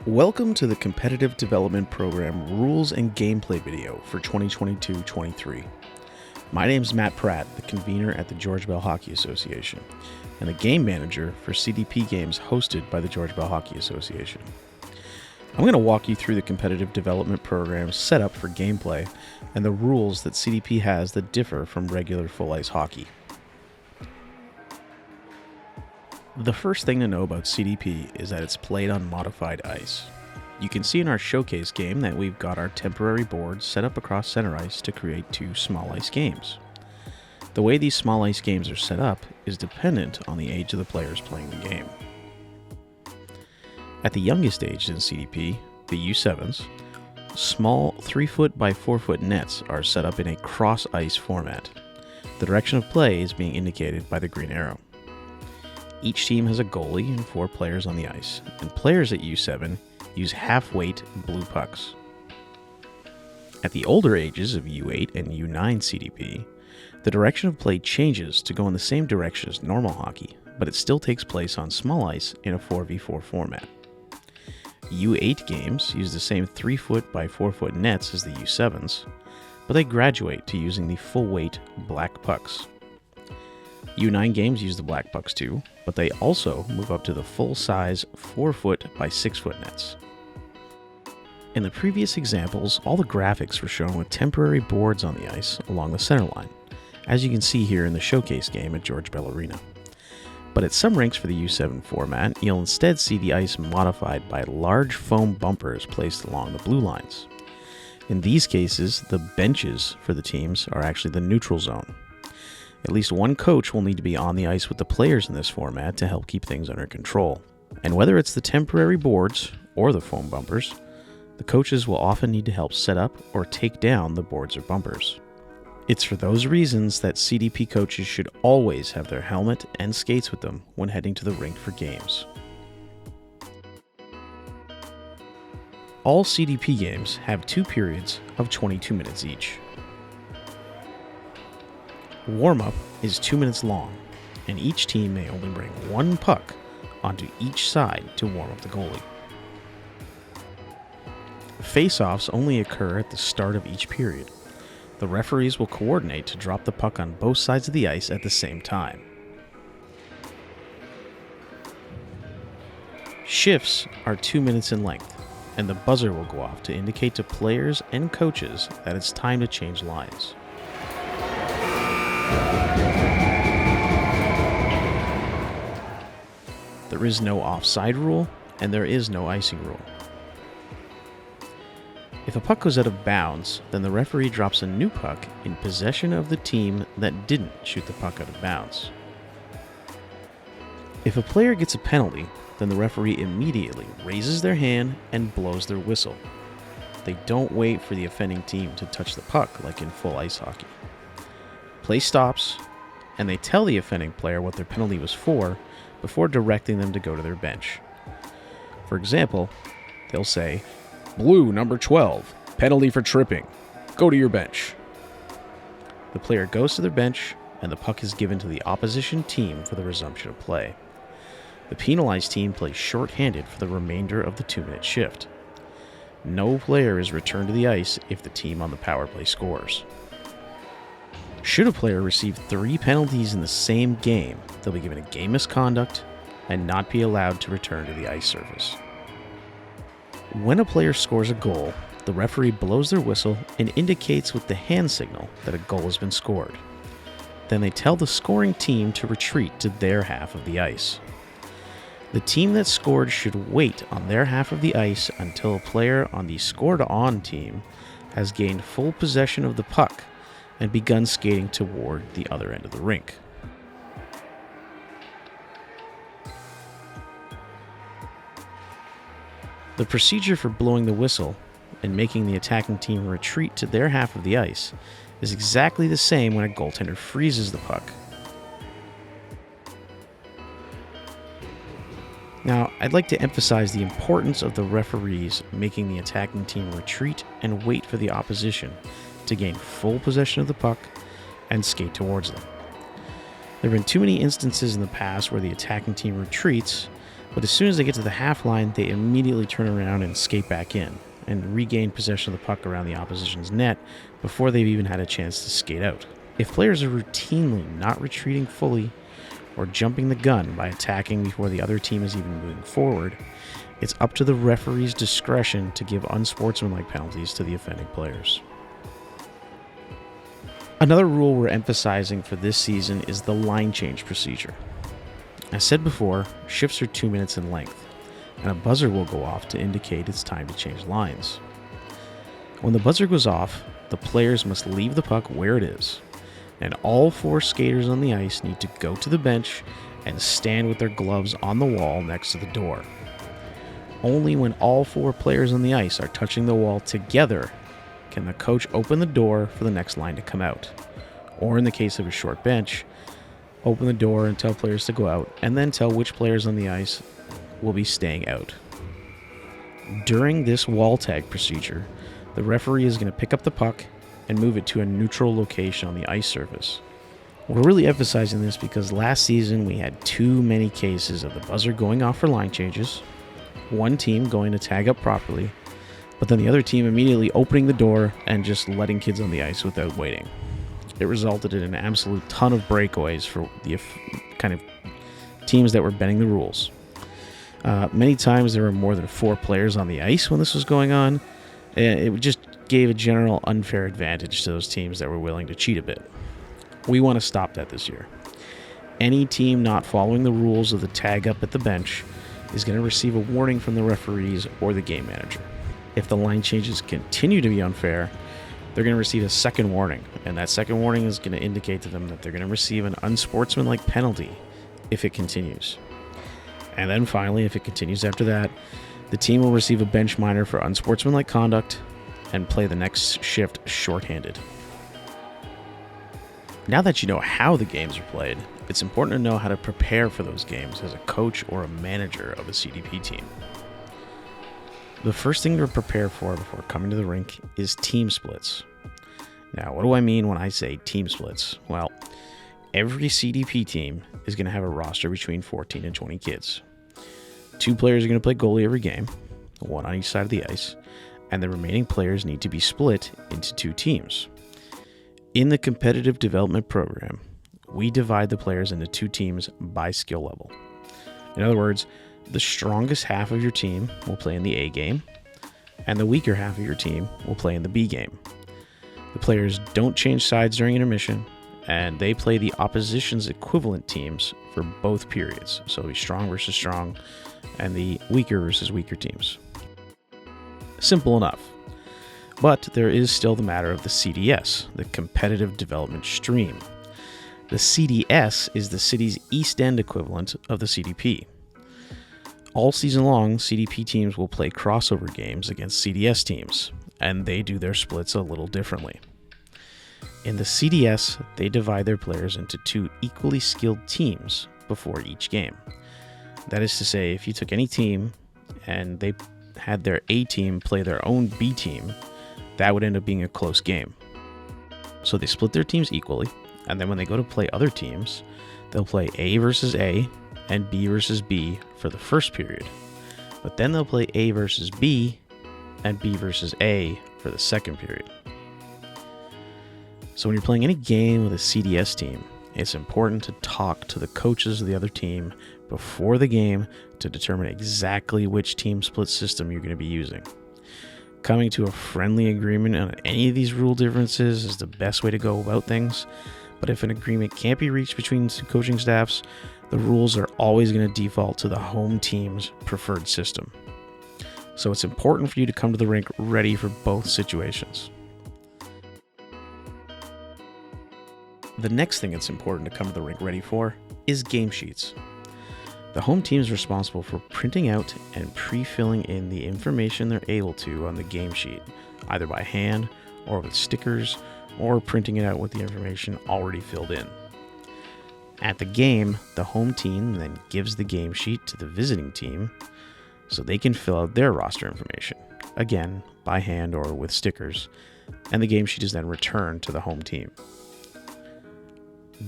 Welcome to the Competitive Development Program Rules and Gameplay video for 2022-23. My name is Matt Pratt, the convener at the George Bell Hockey Association, and the game manager for CDP games hosted by the George Bell Hockey Association. I'm going to walk you through the competitive development program set up for gameplay and the rules that CDP has that differ from regular full ice hockey. The first thing to know about CDP is that it's played on modified ice. You can see in our showcase game that we've got our temporary boards set up across center ice to create two small ice games. The way these small ice games are set up is dependent on the age of the players playing the game. At the youngest age in CDP, the U7s, small 3-foot by 4-foot nets are set up in a cross ice format. The direction of play is being indicated by the green arrow. Each team has a goalie and 4 players on the ice, and players at U7 use half-weight blue pucks. At the older ages of U8 and U9 CDP, the direction of play changes to go in the same direction as normal hockey, but it still takes place on small ice in a 4v4 format. U8 games use the same 3-foot by 4-foot nets as the U7s, but they graduate to using the full-weight black pucks. U9 games use the black pucks too, but they also move up to the full-size 4-foot by 6-foot nets. In the previous examples, all the graphics were shown with temporary boards on the ice along the center line, as you can see here in the showcase game at George Bell Arena. But at some rinks for the U7 format, you'll instead see the ice modified by large foam bumpers placed along the blue lines. In these cases, the benches for the teams are actually the neutral zone. At least one coach will need to be on the ice with the players in this format to help keep things under control. And whether it's the temporary boards or the foam bumpers, the coaches will often need to help set up or take down the boards or bumpers. It's for those reasons that CDP coaches should always have their helmet and skates with them when heading to the rink for games. All CDP games have 2 periods of 22 minutes each. Warm-up is 2 minutes long, and each team may only bring 1 puck onto each side to warm up the goalie. Face-offs only occur at the start of each period. The referees will coordinate to drop the puck on both sides of the ice at the same time. Shifts are 2 minutes in length, and the buzzer will go off to indicate to players and coaches that it's time to change lines. There is no offside rule, and there is no icing rule. If a puck goes out of bounds, then the referee drops a new puck in possession of the team that didn't shoot the puck out of bounds. If a player gets a penalty, then the referee immediately raises their hand and blows their whistle. They don't wait for the offending team to touch the puck like in full ice hockey. Play stops, and they tell the offending player what their penalty was for before directing them to go to their bench. For example, they'll say, "Blue number 12, penalty for tripping. Go to your bench." The player goes to their bench, and the puck is given to the opposition team for the resumption of play. The penalized team plays short-handed for the remainder of the 2-minute shift. No player is returned to the ice if the team on the power play scores. Should a player receive 3 penalties in the same game, they'll be given a game misconduct and not be allowed to return to the ice surface. When a player scores a goal, the referee blows their whistle and indicates with the hand signal that a goal has been scored. Then they tell the scoring team to retreat to their half of the ice. The team that scored should wait on their half of the ice until a player on the scored-on team has gained full possession of the puck and begun skating toward the other end of the rink. The procedure for blowing the whistle and making the attacking team retreat to their half of the ice is exactly the same when a goaltender freezes the puck. Now, I'd like to emphasize the importance of the referees making the attacking team retreat and wait for the opposition to gain full possession of the puck and skate towards them. There have been too many instances in the past where the attacking team retreats, But as soon as they get to the half line, they immediately turn around and skate back in and regain possession of the puck around the opposition's net before they've even had a chance to skate out. If players are routinely not retreating fully or jumping the gun by attacking before the other team is even moving forward, it's up to the referee's discretion to give unsportsmanlike penalties to the offending players. Another rule we're emphasizing for this season is the line change procedure. As said before, shifts are 2 minutes in length, and a buzzer will go off to indicate it's time to change lines. When the buzzer goes off, the players must leave the puck where it is, and all 4 skaters on the ice need to go to the bench and stand with their gloves on the wall next to the door. Only when all 4 players on the ice are touching the wall together can the coach open the door for the next line to come out, or in the case of a short bench, open the door and tell players to go out, and then tell which players on the ice will be staying out. During this wall tag procedure, the referee is going to pick up the puck and move it to a neutral location on the ice surface. We're really emphasizing this because last season we had too many cases of the buzzer going off for line changes, one team going to tag up properly, but then the other team immediately opening the door and just letting kids on the ice without waiting. It resulted in an absolute ton of breakaways for the kind of teams that were bending the rules. Many times there were more than 4 players on the ice when this was going on. It just gave a general unfair advantage to those teams that were willing to cheat a bit. We want to stop that this year. Any team not following the rules of the tag up at the bench is going to receive a warning from the referees or the game manager. If the line changes continue to be unfair, they're going to receive a second warning, and that second warning is going to indicate to them that they're going to receive an unsportsmanlike penalty if it continues. And then finally, if it continues after that, the team will receive a bench minor for unsportsmanlike conduct and play the next shift shorthanded. Now that you know how the games are played, it's important to know how to prepare for those games as a coach or a manager of a CDP team. The first thing to prepare for before coming to the rink is team splits. Now, what do I mean when I say team splits? Well, every CDP team is going to have a roster between 14 and 20 kids. 2 players are going to play goalie every game, 1 on each side of the ice, and the remaining players need to be split into 2 teams. In the competitive development program, we divide the players into 2 teams by skill level. In other words, the strongest half of your team will play in the A game, and the weaker half of your team will play in the B game. The players don't change sides during intermission, and they play the opposition's equivalent teams for both periods. So it'll be strong versus strong, and the weaker versus weaker teams. Simple enough. But there is still the matter of the CDS, the Competitive Development Stream. The CDS is the city's East End equivalent of the CDP. All season long, CDP teams will play crossover games against CDS teams, and they do their splits a little differently. In the CDS, they divide their players into 2 equally skilled teams before each game. That is to say, if you took any team and they had their A team play their own B team, that would end up being a close game. So they split their teams equally, and then when they go to play other teams, they'll play A versus A and B versus B for the first period. But then they'll play A versus B and B versus A for the second period. So when you're playing any game with a CDS team, it's important to talk to the coaches of the other team before the game to determine exactly which team split system you're going to be using. Coming to a friendly agreement on any of these rule differences is the best way to go about things, but if an agreement can't be reached between 2 coaching staffs, the rules are always going to default to the home team's preferred system. So it's important for you to come to the rink ready for both situations. The next thing it's important to come to the rink ready for is game sheets. The home team is responsible for printing out and pre-filling in the information they're able to on the game sheet, either by hand or with stickers, or printing it out with the information already filled in. At the game, the home team then gives the game sheet to the visiting team so they can fill out their roster information, again, by hand or with stickers, and the game sheet is then returned to the home team.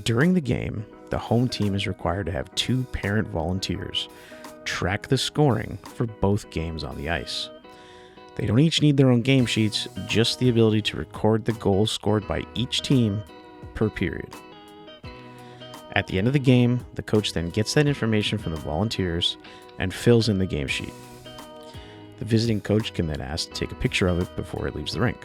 During the game, the home team is required to have 2 parent volunteers track the scoring for both games on the ice. They don't each need their own game sheets, just the ability to record the goals scored by each team per period. At the end of the game, the coach then gets that information from the volunteers and fills in the game sheet. The visiting coach can then ask to take a picture of it before it leaves the rink.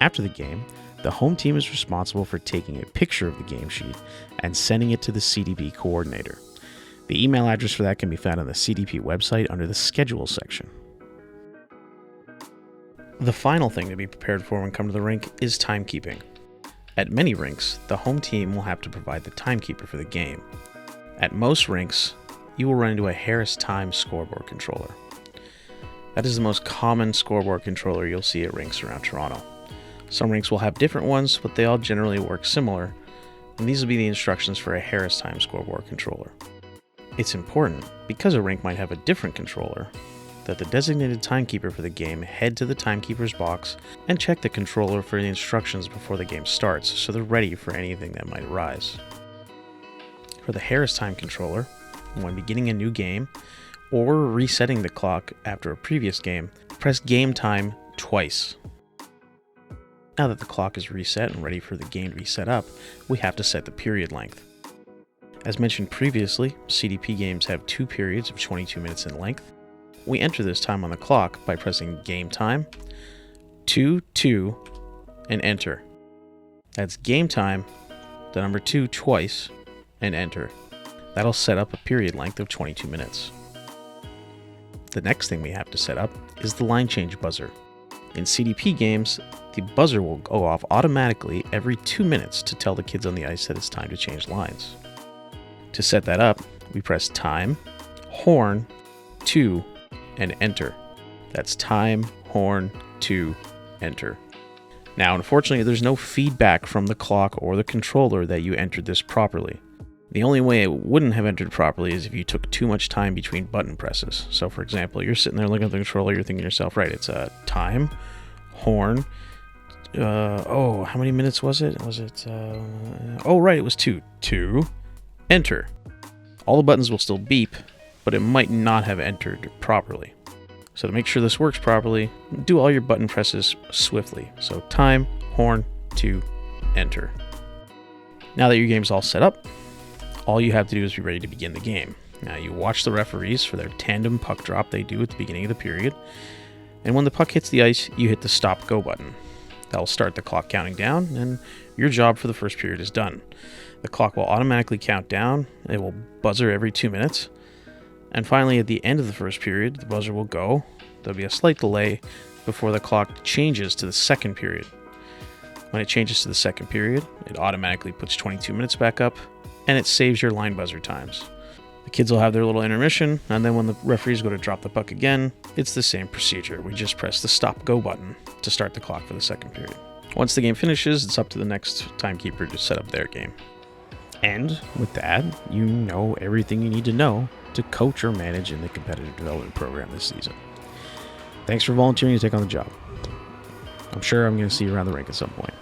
After the game, the home team is responsible for taking a picture of the game sheet and sending it to the CDP coordinator. The email address for that can be found on the CDP website under the Schedule section. The final thing to be prepared for when coming to the rink is timekeeping. At many rinks, the home team will have to provide the timekeeper for the game. At most rinks, you will run into a Harris Time scoreboard controller. That is the most common scoreboard controller you'll see at rinks around Toronto. Some rinks will have different ones, but they all generally work similar, and these will be the instructions for a Harris Time scoreboard controller. It's important, because a rink might have a different controller, that the designated timekeeper for the game head to the timekeeper's box and check the controller for the instructions before the game starts, so they're ready for anything that might arise. For the Harris Time controller, when beginning a new game or resetting the clock after a previous game, press Game Time twice. Now that the clock is reset and ready for the game to be set up, we have to set the period length. As mentioned previously, CDP games have 2 periods of 22 minutes in length. We enter this time on the clock by pressing Game Time, 2, and Enter. That's Game Time, the number 2 twice, and Enter. That'll set up a period length of 22 minutes. The next thing we have to set up is the line change buzzer. In CDP games, the buzzer will go off automatically every 2 minutes to tell the kids on the ice that it's time to change lines. To set that up, we press Time, Horn, 2, and Enter. That's Time, Horn, 2, Enter. Now, unfortunately, there's no feedback from the clock or the controller that you entered this properly. The only way it wouldn't have entered properly is if you took too much time between button presses. So, for example, you're sitting there looking at the controller, you're thinking to yourself, right, it's Time, Horn, how many minutes was it? It was 2. 2, Enter. All the buttons will still beep, but it might not have entered properly. So to make sure this works properly, do all your button presses swiftly. So Time, Horn, 2, Enter. Now that your game's all set up, all you have to do is be ready to begin the game. Now you watch the referees for their tandem puck drop they do at the beginning of the period, and when the puck hits the ice, you hit the Stop Go button. That'll start the clock counting down, and your job for the first period is done. The clock will automatically count down, it will buzzer every 2 minutes, and finally at the end of the first period, the buzzer will go. There'll be a slight delay before the clock changes to the second period. When it changes to the second period, it automatically puts 22 minutes back up, and it saves your line buzzer times. The kids will have their little intermission, and then when the referees go to drop the puck again, it's the same procedure. We just press the Stop Go button to start the clock for the second period. Once the game finishes, it's up to the next timekeeper to set up their game. And with that, you know everything you need to know to coach or manage in the competitive development program this season. Thanks for volunteering to take on the job. I'm sure I'm going to see you around the rink at some point.